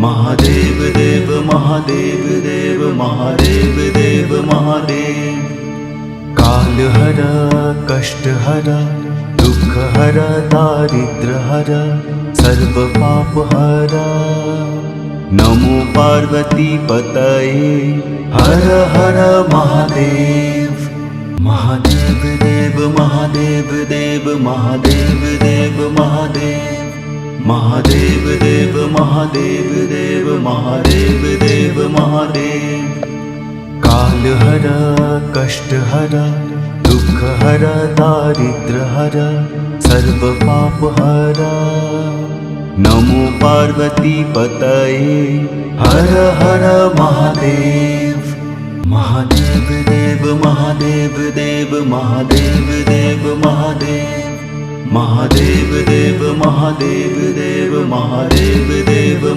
महादेव देव महादेव देव महादेव देव महादेव। कालहर कष्टहर दुःखहर दारिद्र्यहर सर्वपापहर। नमो पार्वती पतये हर हर महादेव। महादेव देव महादेव देव महादेव देव महादेव। महादेव देव महादेव देव महादेव देव महादेव। कालहर कष्टहर दुःखहर दारिद्र्यहर सर्वपापहर। नमो पार्वती पतये हर हर महादेव। महादेव देव महादेव देव महादेव देव महादेव। महादेव देव महादेव देव महादेव देव।